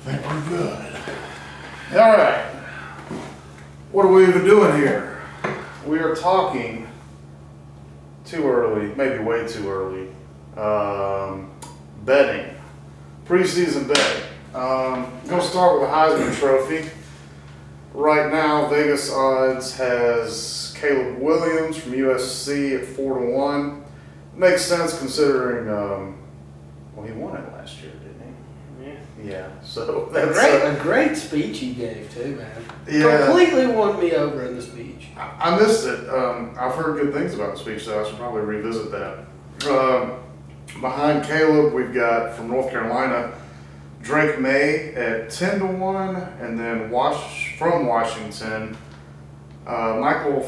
think we're good. All right. What are we even doing here? We are talking too early, maybe way too early. Betting. Preseason betting. I'm going to start with the Heisman Trophy. Right now, Vegas odds has Caleb Williams from USC at 4-1. Makes sense considering, he won it last year, didn't he? Yeah. So that's a great speech he gave too, man. Yeah. Completely won me over in the speech. I missed it. I've heard good things about the speech, so I should probably revisit that. Behind Caleb, we've got from North Carolina, Drake May at 10-1, and then from Washington, Michael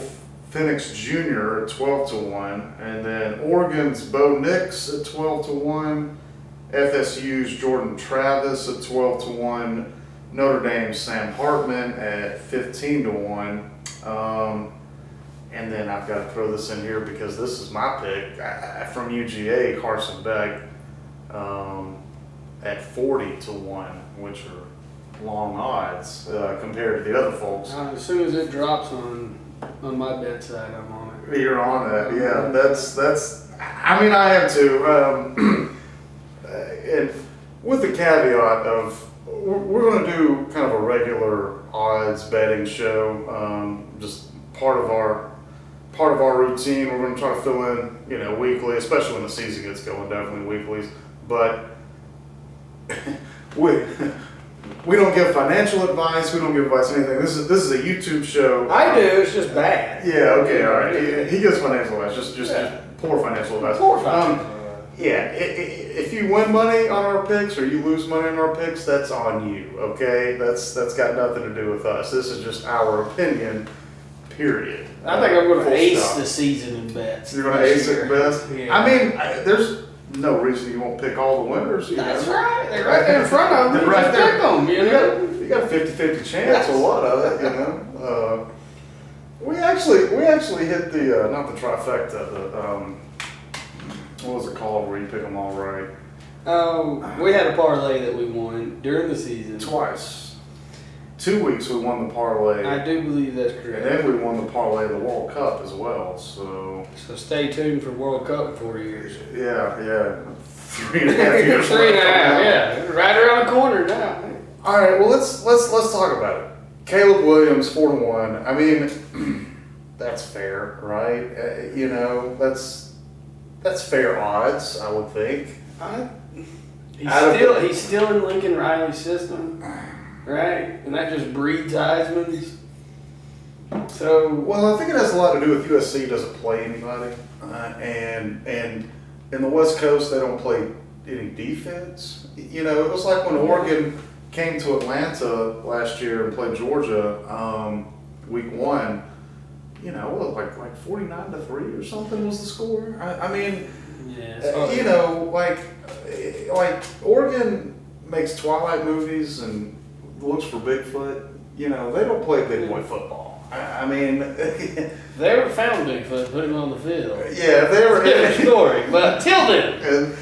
Penix Jr. at 12-1, and then Oregon's Bo Nix at 12-1, FSU's Jordan Travis at 12-1, Notre Dame's Sam Hartman at 15-1, and then I've got to throw this in here because this is my pick from UGA, Carson Beck at 40-1, which are long odds compared to the other folks. As soon as it drops on my bedside, I'm on it. You're on that, yeah. That's. I mean, I am too. And with the caveat of we're going to do kind of a regular odds betting show, just part of our routine. We're going to try to fill in, weekly, especially when the season gets going. Definitely weeklies, but we don't give financial advice. We don't give advice on anything. This is a YouTube show. I do. It's just bad. Yeah. Okay. All right. He gives financial advice. Just poor financial advice. Poor financial. Yeah. If you win money on our picks or you lose money on our picks, that's on you. Okay. That's got nothing to do with us. This is just our opinion. Period. I think I'm going to ace stop. The season in bets. You're going to ace it best. Yeah. I mean, there's no reason you won't pick all the winners. That's right. They're right there in front of them. They're right there. Pick them, You got a 50-50 chance, a lot of it, We actually hit the, not the trifecta, what was it called where you pick them all right? We had a parlay that we won during the season. Twice. 2 weeks we won the parlay. I do believe that's correct. And then we won the parlay of the World Cup as well, so stay tuned for World Cup in 4 years. Yeah. 3.5 years. 3.5, yeah. Right around the corner now. All right, well let's talk about it. Caleb Williams 4-1. I mean, that's fair, right? That's fair odds, I would think. He's still in Lincoln Riley's system, right? And that just breeds Heisman. So well, I think it has a lot to do with USC doesn't play anybody, and in the West Coast they don't play any defense. It was like when Oregon came to Atlanta last year and played Georgia week 1. Like 49-3 or something was the score. I mean, like Oregon makes Twilight movies and looks for Bigfoot. They don't play big boy football. I mean, they ever found Bigfoot, put him on the field. Yeah, they were. Different story, but until then,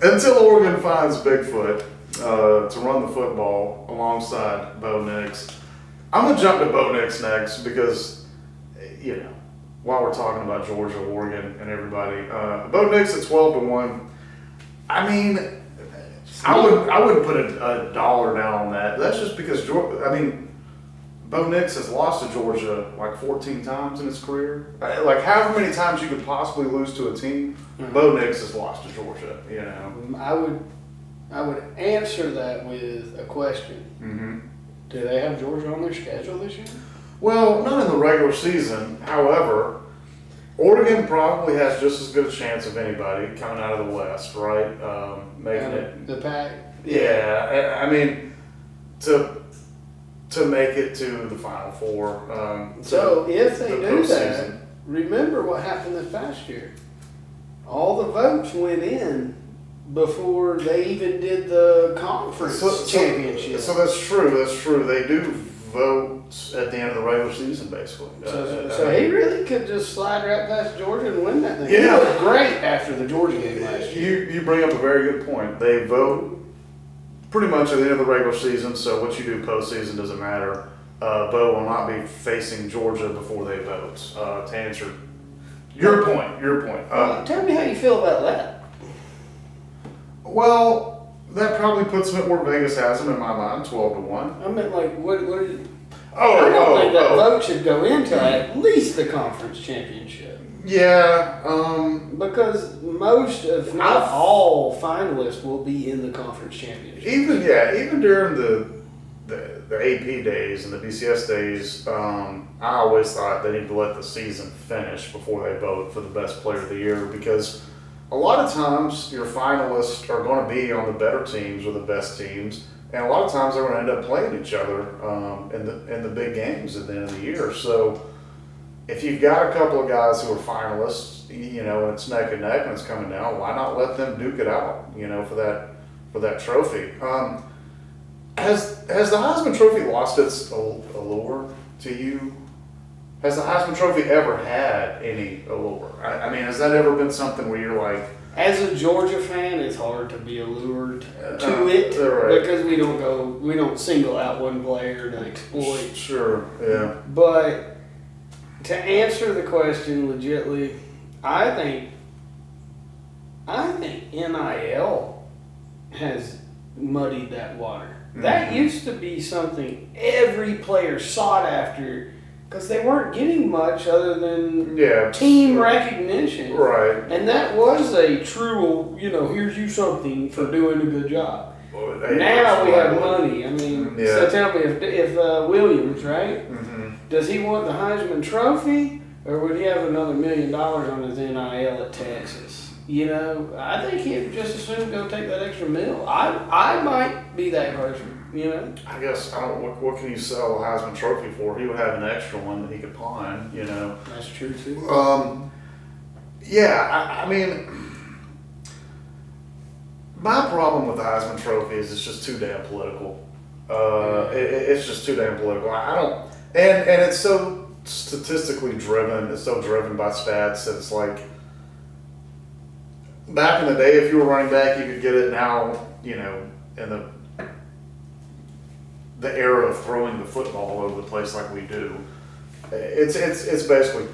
until Oregon finds Bigfoot to run the football alongside Bo Nix, I'm gonna jump to Bo Nix next because. While we're talking about Georgia, Oregon, and everybody, Bo Nix at 12-1. I mean, I wouldn't put a dollar down on that. That's just because Bo Nix has lost to Georgia like 14 times in his career. Like however many times you could possibly lose to a team, Bo Nix has lost to Georgia. I would answer that with a question. Mm-hmm. Do they have Georgia on their schedule this year? Well, not in the regular season. However, Oregon probably has just as good a chance of anybody coming out of the West, right? Making it the pack. Yeah, I mean, to make it to the Final Four. So if they do that, remember what happened this past year. All the votes went in before they even did the conference championship. So that's true. They do vote at the end of the regular season, basically. So he really could just slide right past Georgia and win that thing. Yeah. He looked great after the Georgia game last year. You bring up a very good point. They vote pretty much at the end of the regular season, so what you do postseason doesn't matter. Bo will not be facing Georgia before they vote. To answer your point. Tell me how you feel about that. Well, that probably puts them at where Vegas has them in my mind, 12-1. I meant like, what are you... I don't think that vote should go into at least the conference championship. Yeah, because most, if not all, finalists will be in the conference championship. Even during the AP days and the BCS days, I always thought they need to let the season finish before they vote for the best player of the year, because a lot of times your finalists are going to be on the better teams or the best teams. And a lot of times they're going to end up playing each other in the big games at the end of the year. So if you've got a couple of guys who are finalists, and it's neck and neck and it's coming down, why not let them duke it out, for that trophy? Has the Heisman Trophy lost its allure to you? Has the Heisman Trophy ever had any allure? I mean, has that ever been something where you're like, as a Georgia fan, it's hard to be allured to it right. because we don't single out one player to exploit. Sure, yeah. But to answer the question legitly, I think NIL has muddied that water. Mm-hmm. That used to be something every player sought after, because they weren't getting much other than team recognition. Right. And that was a true, here's you something for doing a good job. Well, now we have money. I mean, so tell me, if Williams, right? Mm-hmm. Does he want the Heisman Trophy, or would he have another $1 million on his NIL at Texas? I think he'd just as soon go take that extra $1 million. I might be that person. I guess what can you sell a Heisman Trophy for? He would have an extra one that he could pawn. That's true too. I mean, my problem with the Heisman Trophy is it's just too damn political. It's just too damn political. I don't, and it's so statistically driven. It's so driven by stats that it's like, back in the day, if you were running back, you could get it. Now, in the era of throwing the football all over the place like we do, it's basically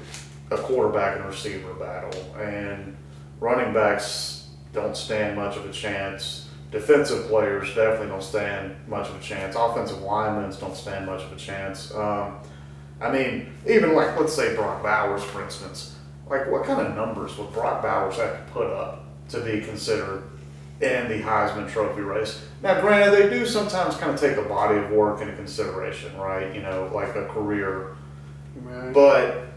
a quarterback and receiver battle, and running backs don't stand much of a chance. Defensive players definitely don't stand much of a chance. Offensive linemen don't stand much of a chance. I mean, even like, let's say Brock Bowers, for instance. Like, what kind of numbers would Brock Bowers have to put up to be considered in the Heisman Trophy race? Now, granted, they do sometimes kind of take a body of work into consideration, right? Like a career. Right. But,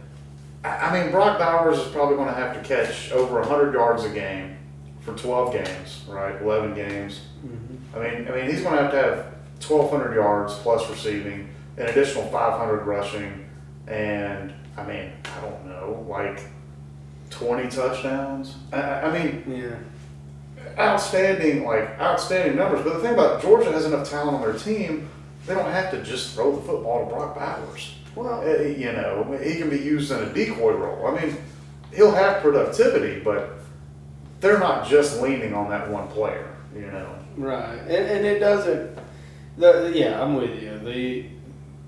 I mean, Brock Bowers is probably going to have to catch over 100 yards a game for 12 games, right? 11 games. Mm-hmm. I mean, he's going to have 1,200 yards plus receiving, an additional 500 rushing, and, I mean, I don't know, like 20 touchdowns? I mean... Yeah. Outstanding numbers. But the thing about Georgia has enough talent on their team, they don't have to just throw the football to Brock Bowers. Well, he can be used in a decoy role. I mean, he'll have productivity, but they're not just leaning on that one player. Right, and it doesn't. I'm with you.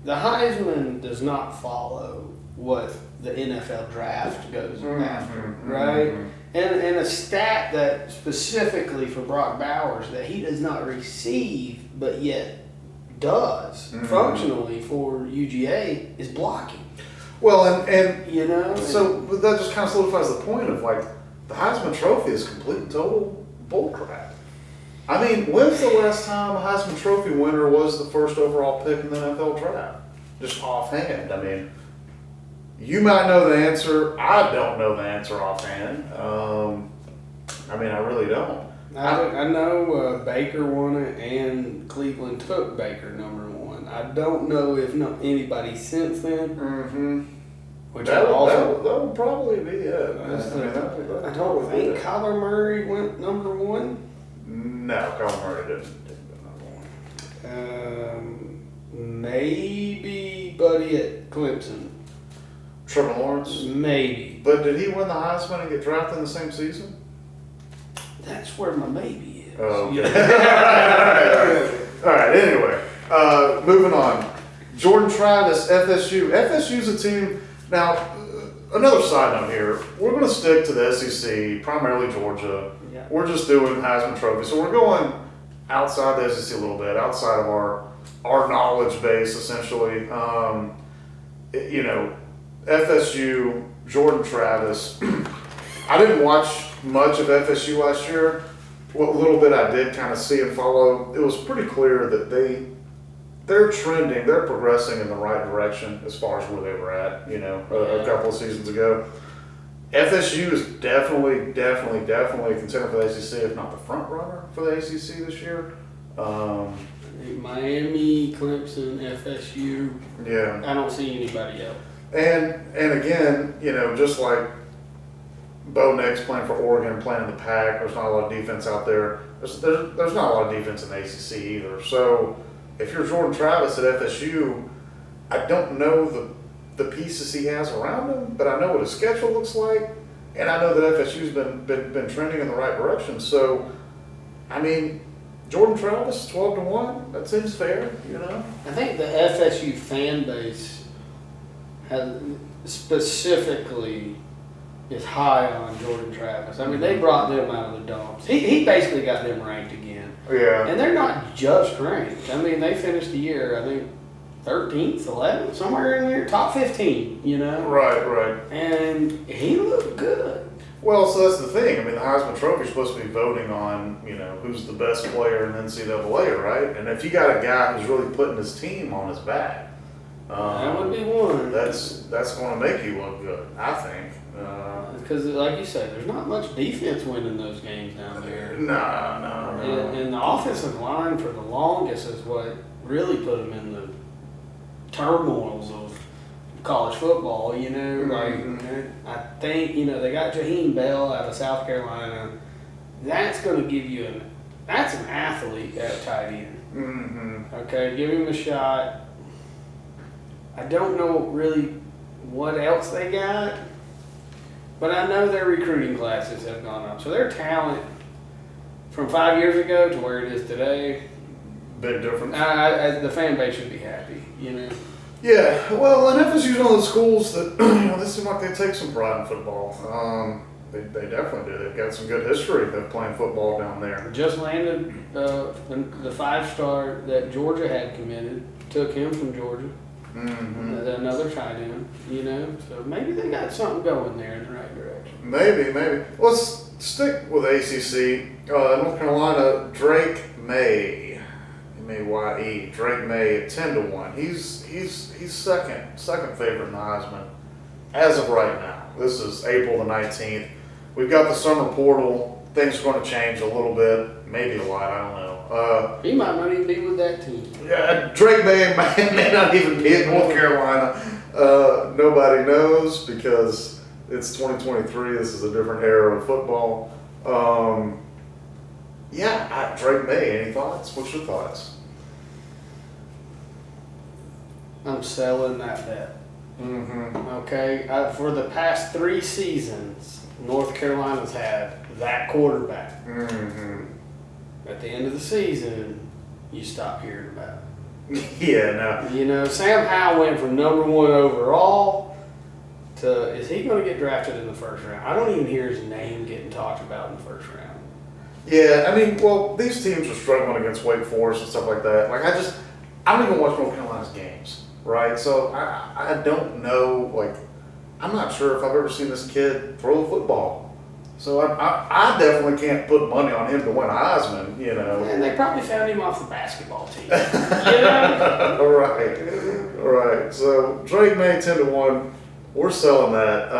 The Heisman does not follow what the NFL draft goes after, right? Mm-hmm. And a stat that specifically for Brock Bowers that he does not receive, but yet does functionally for UGA is blocking. Well, and so that just kind of solidifies the point of like the Heisman Trophy is complete and total bullcrap. I mean, when's the last time a Heisman Trophy winner was the first overall pick in the NFL draft? Just offhand. I mean, you might know the answer. I don't know the answer offhand. I mean, I really don't. I know Baker won it, and Cleveland took Baker #1. I don't know if anybody since then. Mm-hmm. Which that would probably be it. I don't think Kyler Murray went #1. No, Kyler Murray didn't go #1. Maybe Buddy at Clemson. Trevor Lawrence? Maybe. But did he win the Heisman and get drafted in the same season? That's where my maybe is. Oh, okay. right. Anyway, moving on. Jordan Travis, FSU. FSU's a team. Now, another side note here. We're going to stick to the SEC, primarily Georgia. Yeah. We're just doing Heisman Trophy. So we're going outside the SEC a little bit, outside of our knowledge base, essentially. FSU, Jordan Travis. I didn't watch much of FSU last year. What little bit I did kind of see and follow, it was pretty clear that they're trending, they're progressing in the right direction as far as where they were at, a couple of seasons ago. FSU is definitely a contender for the ACC, if not the front runner for the ACC this year. Miami, Clemson, FSU. Yeah. I don't see anybody else. And again, just like Bo Nix playing for Oregon, playing in the Pac, there's not a lot of defense out there. There's not a lot of defense in the ACC either. So if you're Jordan Travis at FSU, I don't know the pieces he has around him, but I know what his schedule looks like, and I know that FSU's been trending in the right direction. So, I mean, Jordan Travis, 12-1, that seems fair, I think the FSU fan base has specifically is high on Jordan Travis. I mean, they brought them out of the dumps. He basically got them ranked again. Yeah. And they're not just ranked. I mean, they finished the year, I think, 13th, 11th, somewhere in there, top 15, Right. And he looked good. Well, so that's the thing. I mean, the Heisman Trophy is supposed to be voting on, who's the best player in NCAA, right? And if you got a guy who's really putting his team on his back, that would be one. That's going to make you look good, I think. Because, like you said, there's not much defense winning those games down there. No. And the offensive line for the longest is what really put them in the turmoils of college football, Mm-hmm. I think, they got Jaheim Bell out of South Carolina. That's going to give you that's an athlete at tight end. Mm-hmm. Okay, give him a shot. I don't know really what else they got, but I know their recruiting classes have gone up. So their talent from 5 years ago to where it is today, Big difference. The fan base should be happy, Yeah, well, and FSU's one of the schools that, they seem like they take some pride in football. They definitely do. They've got some good history of playing football down there. Just landed the 5-star that Georgia had committed, took him from Georgia. Mm-hmm. Another tight end, so maybe they got something going there in the right direction. Maybe. Let's stick with ACC. North Carolina, Drake May, M-A-Y-E, Drake May at 10-1. He's second favorite in the Heisman as of right now. This is April the 19th. We've got the summer portal. Things are going to change a little bit, maybe a lot. I don't know. He might not even be with that team. Yeah, Drake May may not even be in North Carolina. Nobody knows because it's 2023. This is a different era of football. Drake May. Any thoughts? What's your thoughts? I'm selling that bet. Mm-hmm. Okay, for the past 3 seasons, North Carolina's had that quarterback. Mm-hmm. At the end of the season, you stop hearing about it. Yeah, no. Sam Howell went from number 1 overall to, is he going to get drafted in the first round? I don't even hear his name getting talked about in the first round. Yeah, I mean, well, these teams are struggling against Wake Forest and stuff like that. Like, I don't even watch North Carolina's games, right? So I don't know, I'm not sure if I've ever seen this kid throw the football. So I definitely can't put money on him to win a Heisman, And they probably found him off the basketball team. Right. So Drake May 10-1. We're selling that.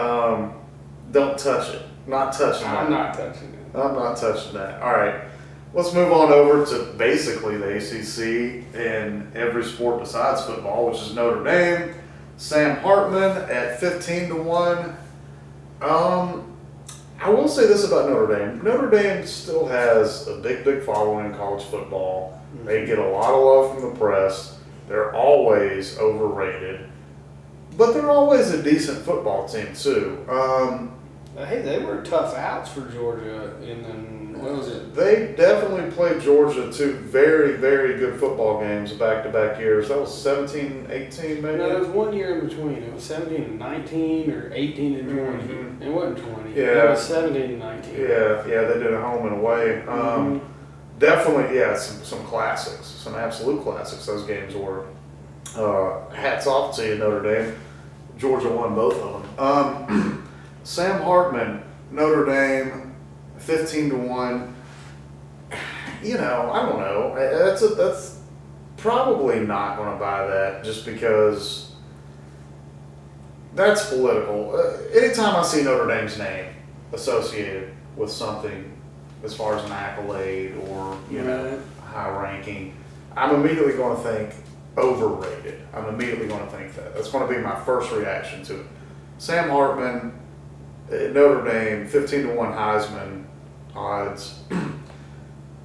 Don't touch it. Not touching that. I'm not touching it. I'm not touching that. All right. Let's move on over to basically the ACC in every sport besides football, which is Notre Dame. Sam Hartman at 15-1. I will say this about Notre Dame. Notre Dame still has a big following in college football. They get a lot of love from the press. They're always overrated. But they're always a decent football team, too. Hey, they were tough outs for Georgia in What was it? They definitely played Georgia two very, very good football games back-to-back years. That was 17, 18 maybe? No, there was 1 year in between. It was 17 and 19 or 18 and 20. Mhm. It wasn't 20. Yeah. It was 17 and 19. Yeah, they did a home and away. Definitely, yeah, some classics, some absolute classics those games were. Hats off to you, Notre Dame. Georgia won both of them. Sam Hartman, Notre Dame, 15-1. You know, I don't know. That's probably not going to buy that just because that's political. Anytime I see Notre Dame's name associated with something as far as an accolade or, you know, high ranking, I'm immediately going to think overrated. I'm immediately going to think that. That's going to be my first reaction to it. Sam Hartman, Notre Dame, 15-1 Heisman odds.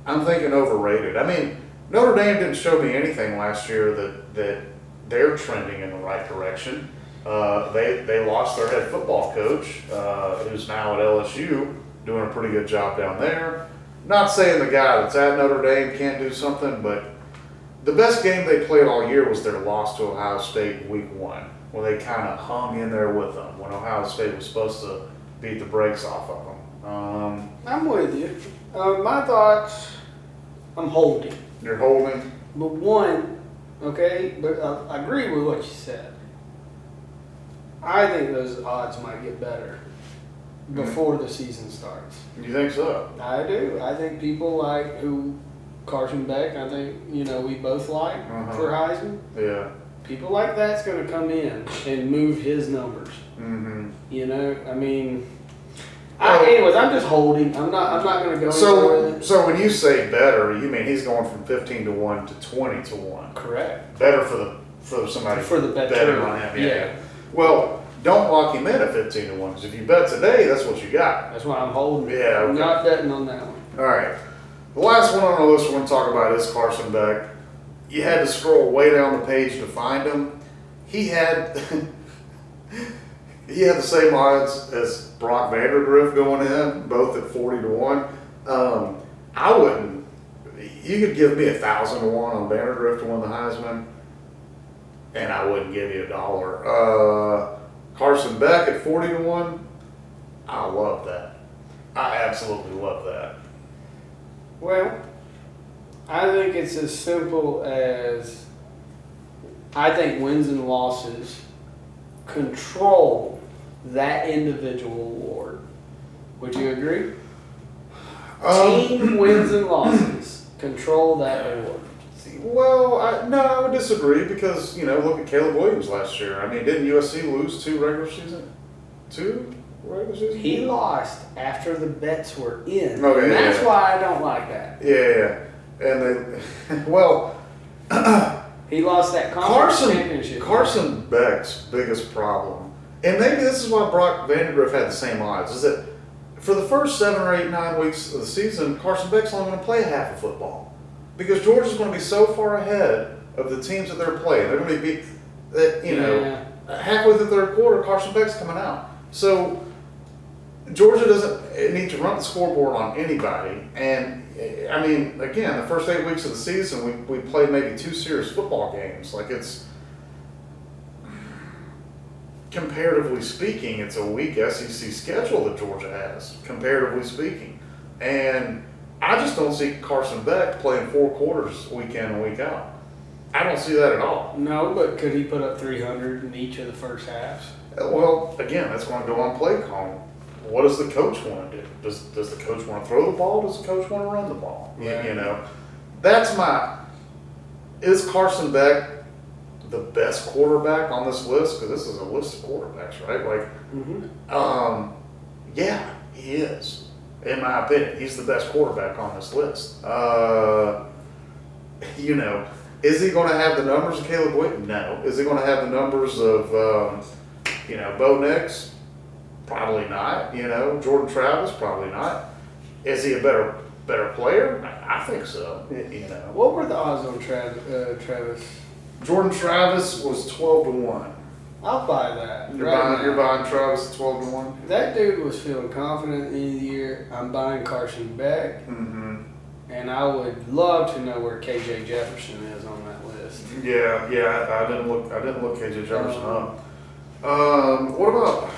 I'm thinking overrated. I mean, Notre Dame didn't show me anything last year that they're trending in the right direction. They lost their head football coach, who's now at LSU, doing a pretty good job down there. Not saying the guy that's at Notre Dame can't do something, but the best game they played all year was their loss to Ohio State in week 1, when they kind of hung in there with them, when Ohio State was supposed to beat the brakes off of them. I'm with you. My thoughts, I'm holding. You're holding? But one, okay, but I agree with what you said. I think those odds might get better before the season starts. You think so? I do. I think people like Carson Beck, I think, you know, we both like for Heisman. Yeah. People like that's going to come in and move his numbers. Mm-hmm. You know, I mean, anyways, I'm just holding. I'm not going to go anywhere with it. So when you say better, you mean he's going from 15-1 to 20-1? Correct. Better for somebody For the better betting on him. Yeah. Well, don't lock him in at 15-1 because if you bet today, that's what you got. That's why I'm holding. Yeah. Okay. I'm not betting on that one. All right. The last one on our list we're going to talk about is Carson Beck. You had to scroll way down the page to find him. He had the same odds as Brock Vanderdrift going in, both at 40-1. I wouldn't. You could give me 1,000-1 on Vanderdrift to win the Heisman, and I wouldn't give you $1. Carson Beck at 40-1. I love that. I absolutely love that. Well, I think it's as simple as I think wins and losses control that individual award. Would you agree? Team wins and losses control that award. Well, no, I would disagree because, you know, look at Caleb Williams last year. I mean, didn't USC lose two regular season? He lost after the bets were in. Okay, and that's why I don't like that. Yeah. And they, well, he lost that conference championship. Carson Beck's biggest problem, and maybe this is why Brock Vanderdrift had the same odds, is that for the first 7 or 8, 9 weeks of the season, Carson Beck's only going to play half of football. Because Georgia's going to be so far ahead of the teams that they're playing. They're going to be, halfway through the third quarter, Carson Beck's coming out. So Georgia doesn't need to run the scoreboard on anybody. And, I mean, again, the first 8 weeks of the season, we played maybe 2 serious football games. Like, it's, comparatively speaking, it's a weak SEC schedule that Georgia has, comparatively speaking. And I just don't see Carson Beck playing 4 quarters week in and week out. I don't see that at all. No, but could he put up 300 in each of the first halves? Well, again, that's going to go on play calling. What does the coach want to do? Does the coach want to throw the ball? Does the coach want to run the ball? Right. You know, that's is Carson Beck the best quarterback on this list? Because this is a list of quarterbacks, right? Like, yeah, he is. In my opinion, he's the best quarterback on this list. You know, is he going to have the numbers of Caleb Williams? No. Is he going to have the numbers of, Bo Nix? Probably not. You know, Jordan Travis? Probably not. Is he a better player? I think so. You know. What were the odds on Travis? Jordan Travis was 12-1. I'll buy that. You're buying Travis at 12 to 1? That dude was feeling confident at the end of the year. I'm buying Carson Beck. Mm-hmm. And I would love to know where KJ Jefferson is on that list. Yeah. I didn't look KJ Jefferson up. What about?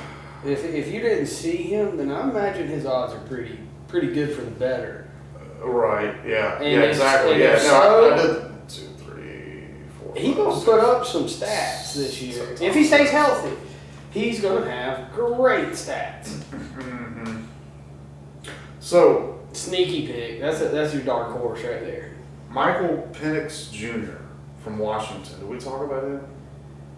If you didn't see him, then I imagine his odds are pretty good for the better. Right. Yeah. And yeah. Exactly. Yeah. So, I did 2, 3, 4. He gonna put up some stats this year if he stays healthy. He's gonna have great stats. Mm-hmm. So. Sneaky pick. That's your dark horse right there. Michael Penix Jr. from Washington. Did we talk about him?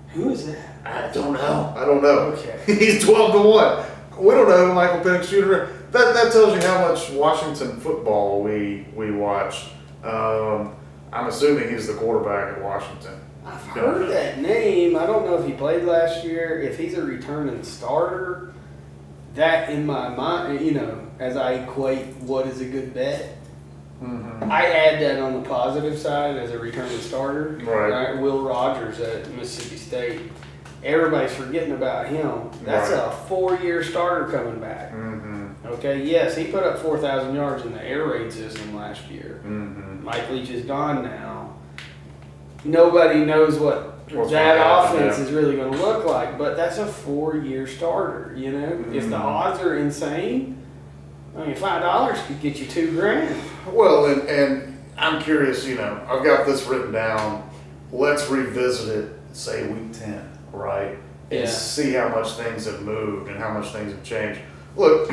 Who is that? I don't know. Okay. He's 12 to 1. We don't know who Michael Penix Jr. That tells you how much Washington football we watch. I'm assuming he's the quarterback at Washington. I've heard that name. I don't know if he played last year. If he's a returning starter, that in my mind, as I equate what is a good bet, mm-hmm. I add that on the positive side as a returning starter. Right. Will Rogers at Mississippi State. Everybody's forgetting about him. That's right. a 4-year starter coming back. Mm-hmm. Okay, yes, he put up 4,000 yards in the air raid system last year. Mm-hmm. Mike Leach is gone now. Nobody knows what What's that gonna offense happen, is really going to look like, but that's a 4-year starter. If the odds are insane, I mean, $5 could get you $2,000. Well, and I'm curious. I've got this written down. Let's revisit it. Say week 10, right? Yeah. And see how much things have moved and how much things have changed. Look,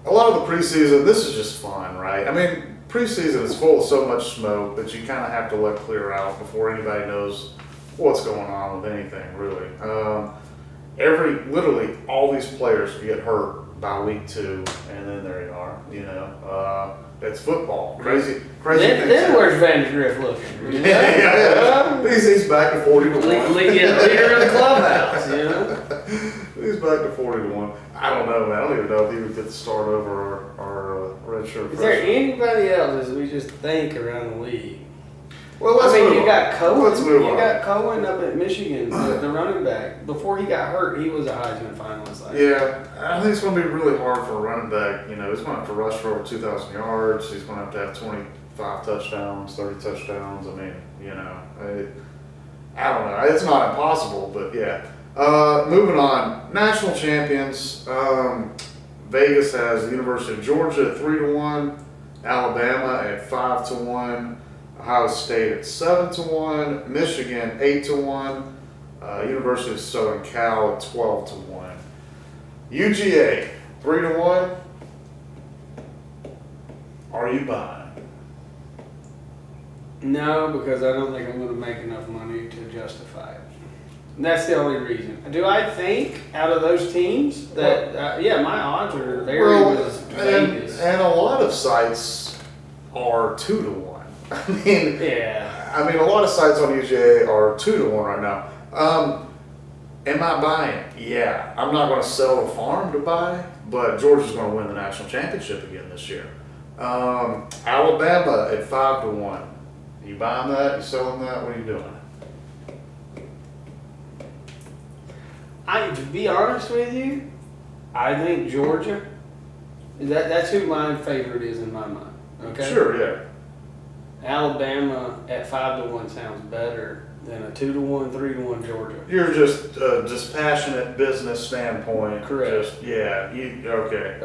a lot of the preseason. This is just fun, right? I mean, preseason is full of so much smoke that you kind of have to let clear out before anybody knows what's going on with anything, really. Literally all these players get hurt by week 2, and then there you are. It's football. Crazy things. Then where's Van Griff looking? Yeah. He's back to 40 to 1. Leader of the clubhouse, He's back to 40 to 1. I don't know, man. I don't even know if he would get the start over our red shirt. Is there anybody else as we just think around the league? Well, you got Cohen. Let's move on. You got Cohen up at Michigan, the running back. Before he got hurt, he was a Heisman finalist last year. Yeah, I think it's going to be really hard for a running back. He's going to have to rush for over 2,000 yards. He's going to have 25 touchdowns, 30 touchdowns. I mean, I don't know. It's not impossible, but yeah. Moving on, national champions. Vegas has the University of Georgia at 3 to 1, Alabama at 5 to 1. Ohio State at 7 to 1, Michigan 8 to 1, University of Southern Cal at 12 to 1. UGA 3 to 1. Are you buying? No, because I don't think I'm going to make enough money to justify it. And that's the only reason. Do I think out of those teams that my odds are very Vegas. And a lot of sites are 2 to 1. I mean, a lot of sites on UGA are 2 to 1 right now. Am I buying? Yeah. I'm not going to sell the farm to buy, but Georgia's going to win the national championship again this year. Alabama at 5 to 1. You buying that? You selling that? What are you doing? To be honest with you, I think Georgia. That's who my favorite is in my mind. Okay. Sure. Yeah. Alabama at 5 to 1 sounds better than a 2 to 1, 3 to 1 Georgia. You're just dispassionate business standpoint. Correct. Okay.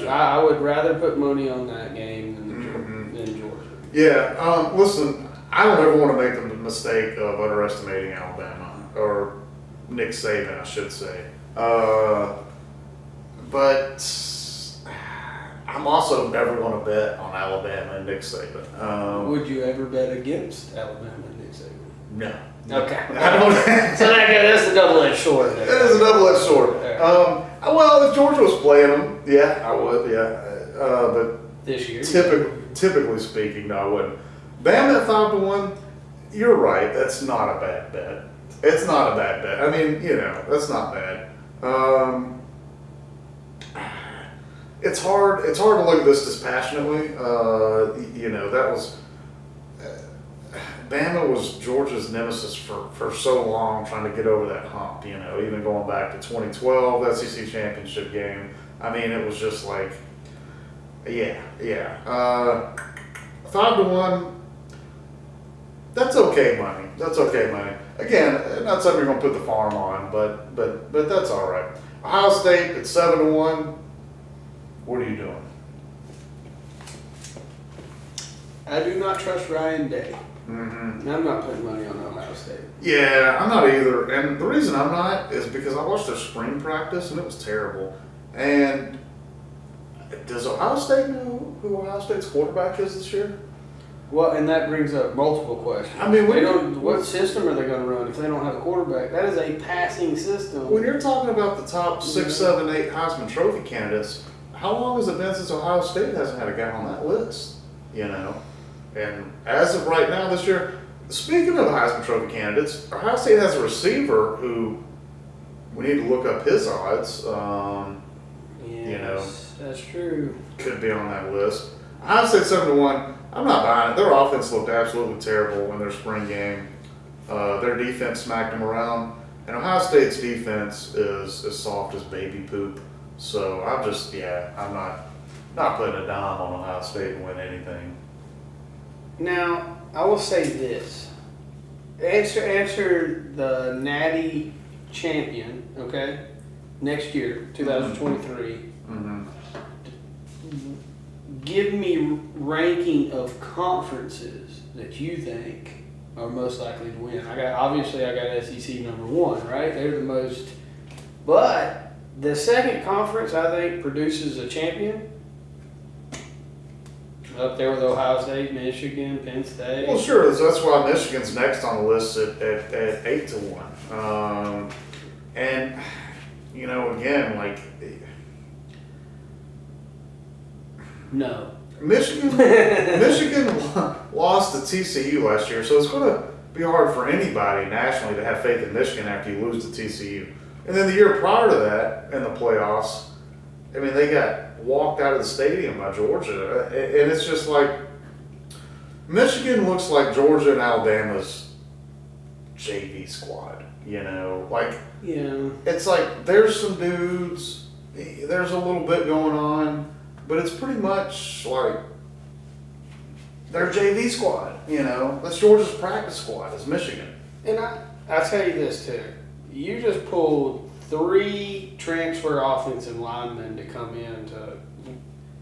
I would rather put money on that game than Georgia. Yeah. Listen, I don't ever want to make the mistake of underestimating Alabama or Nick Saban, I should say. But I'm also never going to bet on Alabama and Nick Saban. Would you ever bet against Alabama and Nick Saban? No. Okay. I don't. So that's a double-edged sword. It is a double-edged sword. Well, if Georgia was playing them, yeah, I would. Yeah, but this year, typically speaking, no, I wouldn't. Bama at 5 to 1. You're right. That's not a bad bet. It's not a bad bet. I mean, that's not bad. It's hard to look at this dispassionately. That was Bama was Georgia's nemesis for so long, trying to get over that hump. Even going back to 2012 SEC championship game. I mean, it was just like, yeah. 5-1. That's okay money. Again, not something you're going to put the farm on, but that's all right. Ohio State at 7-1. What are you doing? I do not trust Ryan Day. Mm-hmm. I'm not putting money on Ohio State. Yeah, I'm not either. And the reason I'm not is because I watched their spring practice and it was terrible. And does Ohio State know who Ohio State's quarterback is this year? Well, and that brings up multiple questions. I mean, what system are they going to run if they don't have a quarterback? That is a passing system. When you're talking about the top 6, 7, 8 Heisman Trophy candidates, how long has it been since Ohio State hasn't had a guy on that list? And as of right now this year, speaking of Heisman Trophy candidates, Ohio State has a receiver who we need to look up his odds. Yes, that's true. Could be on that list. Ohio State 7-1. I'm not buying it. Their offense looked absolutely terrible in their spring game. Their defense smacked them around, and Ohio State's defense is as soft as baby poop. So I'm not putting a dime on Ohio State to win anything. Now, I will say this. Answer the Natty champion, okay? Next year, 2023. Mm-hmm. Give me ranking of conferences that you think are most likely to win. I got SEC number 1, right? They're the most. But the second conference, I think, produces a champion. Up there with Ohio State, Michigan, Penn State. Well, sure. That's why Michigan's next on the list at 8-1. And again, like. No. Michigan lost to TCU last year, so it's going to be hard for anybody nationally to have faith in Michigan after you lose to TCU. And then the year prior to that, in the playoffs, I mean, they got walked out of the stadium by Georgia. And it's just like, Michigan looks like Georgia and Alabama's JV squad, Like, yeah. It's like there's some dudes, there's a little bit going on, but it's pretty much like their JV squad, That's Georgia's practice squad, is Michigan. And I'll tell you this, too. You just pulled 3 transfer offensive linemen to come in to.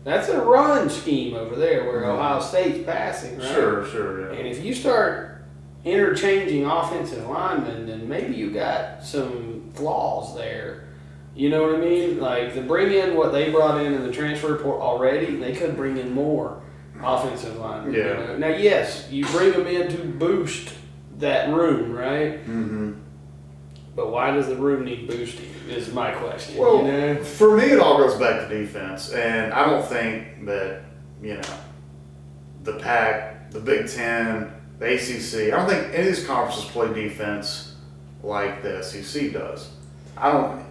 That's a run scheme over there where Ohio State's passing, right? Sure, yeah. And if you start interchanging offensive linemen, then maybe you got some flaws there. You know what I mean? Like, to bring in what they brought in the transfer report already, they could bring in more offensive linemen. Yeah. Now, yes, you bring them in to boost that room, right? Mm-hmm. But why does the room need boosting is my question. Well, for me, it all goes back to defense. And I don't think that, the Pac, the Big Ten, the ACC, I don't think any of these conferences play defense like the SEC does. I don't,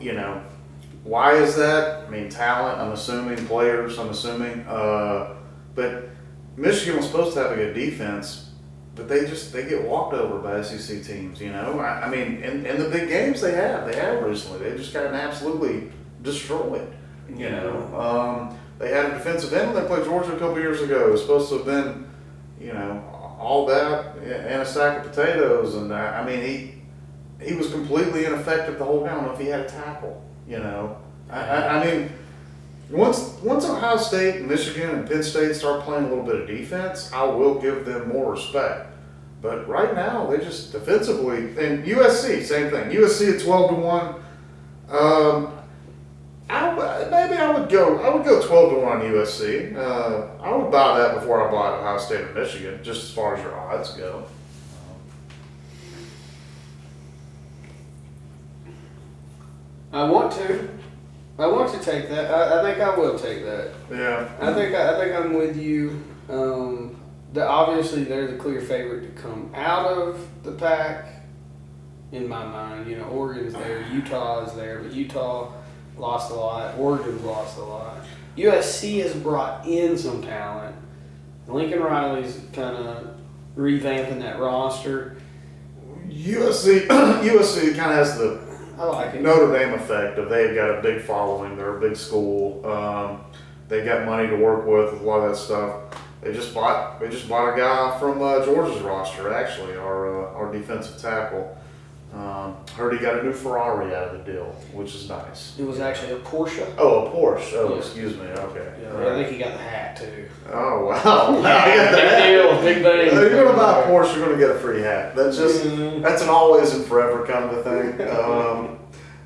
why is that? I mean, talent, I'm assuming, players, I'm assuming. But Michigan was supposed to have a good defense, but they get walked over by SEC teams, I mean, in the big games they have recently, they just gotten absolutely destroyed, They had a defensive end when they played Georgia a couple years ago. It was supposed to have been, all that and a sack of potatoes. And I mean, he was completely ineffective the whole game. I don't know if he had a tackle, I mean, once Ohio State, Michigan, and Penn State start playing a little bit of defense, I will give them more respect. But right now, they just defensively, and USC, same thing. USC at 12-1. Maybe I would go 12-1 on USC. I would buy that before I bought Ohio State or Michigan, just as far as your odds go. I want to take that. I think I will take that. Yeah. I think I'm with you. Obviously they're the clear favorite to come out of the pack. In my mind, Oregon's there, Utah is there, but Utah lost a lot. Oregon's lost a lot. USC has brought in some talent. Lincoln Riley's kind of revamping that roster. USC kind of has the I like it. Notre Dame effect of they've got a big following. They're a big school. They got money to work with a lot of that stuff. They just bought a guy from Georgia's roster, actually, our defensive tackle. Heard he got a new Ferrari out of the deal, which is nice. It was actually a Porsche. Oh, a Porsche. Oh, Yeah. Excuse me. Okay. Yeah, All right. I think he got the hat too. Oh, wow. Yeah, big deal, big thing. You're going to buy a Porsche, you're going to get a free hat. That's just, Mhm. that's an always and forever kind of a thing.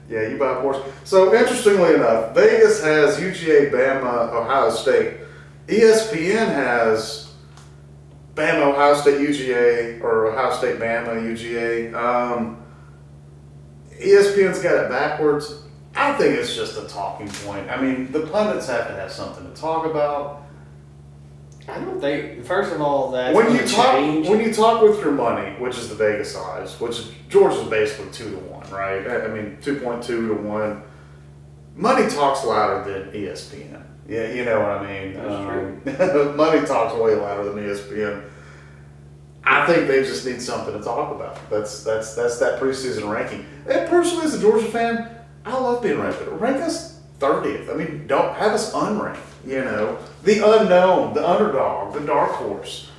Yeah, you buy a Porsche. So, interestingly enough, Vegas has UGA, Bama, Ohio State. ESPN has Bama, Ohio State, UGA, or Ohio State, Bama, UGA. ESPN's got it backwards. I think it's just a talking point. I mean, the pundits have to have something to talk about. I don't think. First of all, that's When going you to talk, change. when you talk with your money, which is the Vegas odds, which is Georgia's basically 2-1, right? I mean 2.2 to 1. Money talks louder than ESPN. Yeah, you know what I mean. That's true. Money talks way louder than ESPN. I think they just need something to talk about. That's that preseason ranking. And personally, as a Georgia fan, I love being ranked. Rank us 30th. I mean, don't have us unranked. You know, the unknown, the underdog, the dark horse,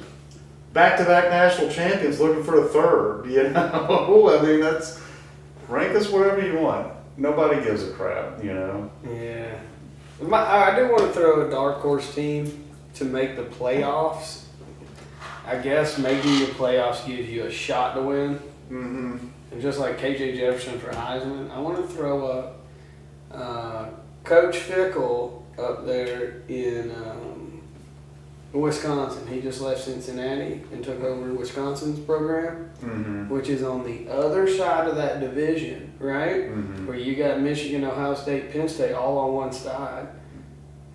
back-to-back national champions looking for a third. You know, I mean, that's rank us whatever you want. Nobody gives a crap. You know. Yeah. I do want to throw a dark horse team to make the playoffs. I guess making the playoffs gives you a shot to win. Mm-hmm. And just like KJ Jefferson for Heisman, I want to throw up Coach Fickle up there in Wisconsin. He just left Cincinnati and took over Wisconsin's program, Mm-hmm. which is on the other side of that division, right? Mm-hmm. Where you got Michigan, Ohio State, Penn State all on one side.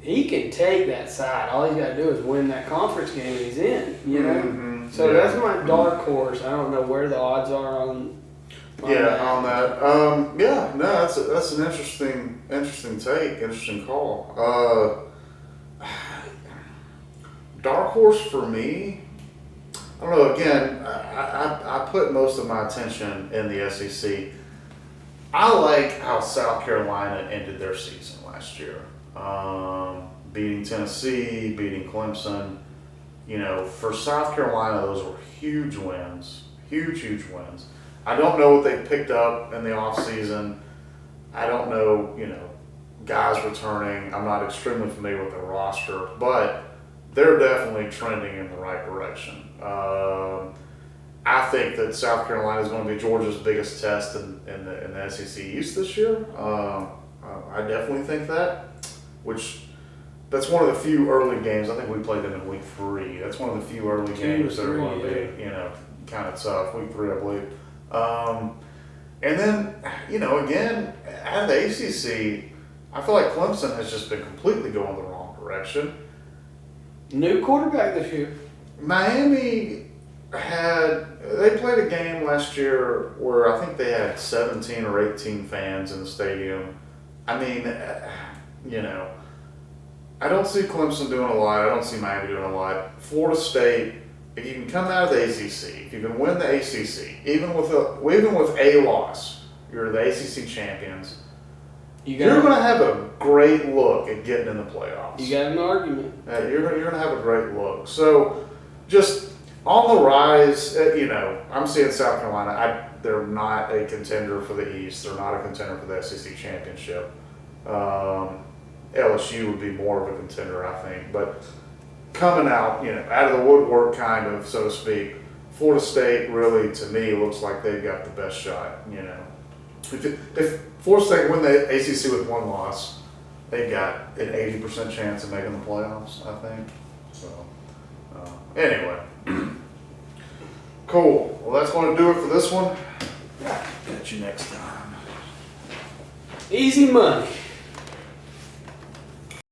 He can take that side. All he's got to do is win that conference game and he's in, you know? Mm-hmm. So Yeah. that's my dark horse. I don't know where the odds are on Yeah, on that. Yeah, no, that's an interesting take, interesting call. Dark horse for me, I don't know. Again, I put most of my attention in the SEC. I like how South Carolina ended their season last year, beating Tennessee, beating Clemson. You know, for South Carolina, those were huge wins, huge wins. I don't know what they picked up in the offseason. I don't know, you know, guys returning. I'm not extremely familiar with their roster, but they're definitely trending in the right direction. I think that South Carolina is going to be Georgia's biggest test in the SEC East this year. I definitely think that, that's one of the few early games. I think we played them in week 3. That's one of the few early games that are going to be, you know, kind of tough. Week 3, I believe. And then, you know, again, out of the ACC, I feel like Clemson has just been completely going the wrong direction. new quarterback this year. Miami they played a game last year where I think they had 17 or 18 fans in the stadium. I mean, you know, I don't see Clemson doing a lot. I don't see Miami doing a lot. Florida State, if you can come out of the ACC, if you can win the ACC, even with a loss, you're the ACC champions. You're going to have a great look at getting in the playoffs. You got an argument. You're going to have a great look. So, just on the rise, you know, I'm seeing South Carolina. They're not a contender for the East. They're not a contender for the SEC championship. LSU would be more of a contender, I think. But coming out, you know, out of the woodwork, kind of, so to speak, Florida State really, to me, looks like they've got the best shot. You know, if Florida State win the ACC with one loss, they've got an 80% chance of making the playoffs, I think. So, anyway, cool. Well, that's going to do it for this one. Catch you next time. Easy money.